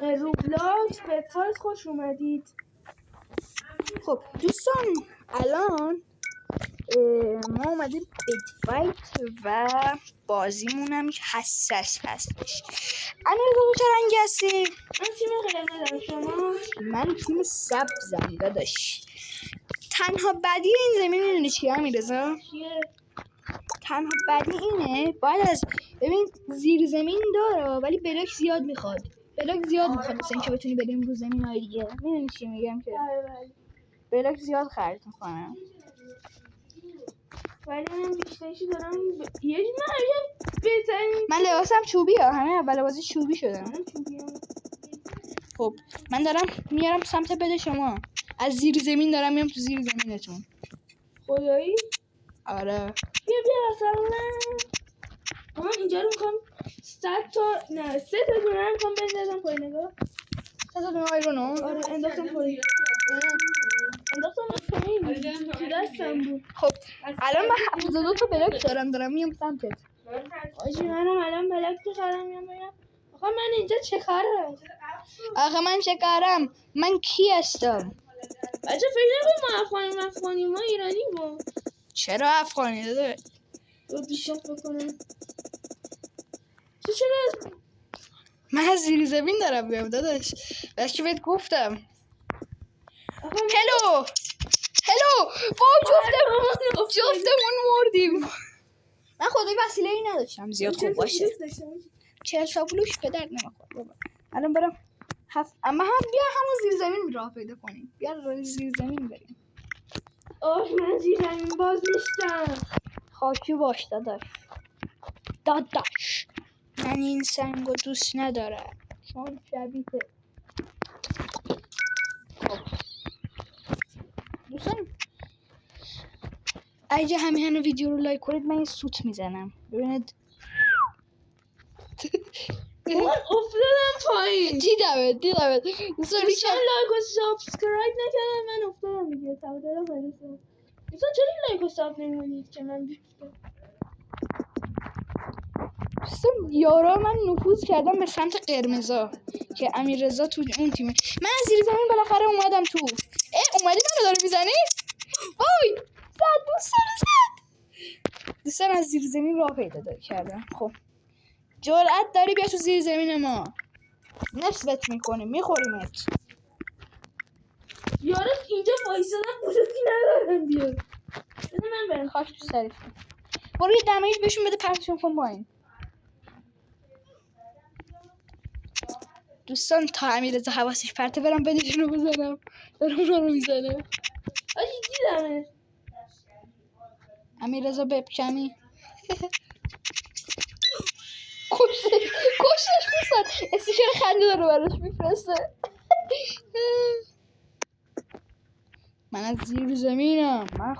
روبلاکس بتفایت خوش اومدید. خب دوستان الان ما اومدیم بتفایت و بازیمون هم حساس هستش. امیر تو چه رنگی هستی؟ من تیم قرمزم. شما؟ من تیم سبزم داداش. تنها بدی این زمین میدونی چیه امیررضا؟ چیه؟ تنها بدی اینه باید از ببین زیر زمین داره ولی بلاک زیاد میخواد. بلاک زیاد میخواد مثلا اینکه بتونی بریم رو زمین های دیگه. میدونی چی میگم که بلاک زیاد خرج میکنم. ولی من بیشترشی دارم یه بهترین. من لباسم چوبی ها، همه اول بازی چوبی شدم. خب من دارم میارم سمت بده شما. از زیر زمین دارم میام تو زیر زمینتون. خدایی؟ آره بیا اصلا من اینجا رو میخوام 3 تا دونه رو میخوام بندازم پای نگاه. 3 تا دونه آیرونو؟ آره انداختم پای. انداختم پایین تو دستم بود. خب الان من 72 تا بلاک دارم میام سمتت. آجی منم الان بلاک بخرم میام بگم آخه من اینجا چه کارم؟ آخه من چه کارم؟ من کی هستم؟ بچه فکر نکن ما افغانی ما ایرانی ما. چرا افغانی داده؟ رو بیشتر بکنم چرا؟ من از زیر زمین دارم بیام داداش. بس که بهت گفتم. هلو با جفتمون مردیم. من خدای وسیله ای نداشتم زیاد خوب باشه. 40 تا بلوش به درد نمیخوره بابا. الان برم اما هم بیا همون زیر زمین راه پیدا کنیم. بیا زیر زمین بریم. من زیر زمین باز نیستم. خاکی باش داداش. من این سنگو دوست ندارم چون شبیه دوستان اگه همین ویدیو رو لایک کنید من این سوت میزنم ببینید. من افتادم پایین. دیدمت دوستان لایک و سابسکرایب نکردن من افتادم دیگه. تبدیلم هستم. دوستان چرا لایک و ساب نمی‌کنید که من بیفتم؟ دوستان یارا من نفوذ کردم به سمت قرمزا که امیررضا تو اون تیمه. من از زیر زمین بالاخره اومدم تو. اومدی منو داره میزنی؟ وای دوستان از زیر زمین راه پیدا کردم. خب جرأت داری بیا تو زیر زمین ما نصفت میکنیم میخوریمت. یارو اینجا وایسادم بزرگی ندارم بیار. من برم خاک تو سرت. برو یه دمیج بهشون بده پرتشون کن پایین. دوستان تا امیررضا حواسش پرته برم بدشون رو بزنم. دارم رو میزنم. آجی دیدمه امیررضا بپکنی. کشتش دوستان. استیکر خنده داره براش میفرسته. من از زیر زمینم. من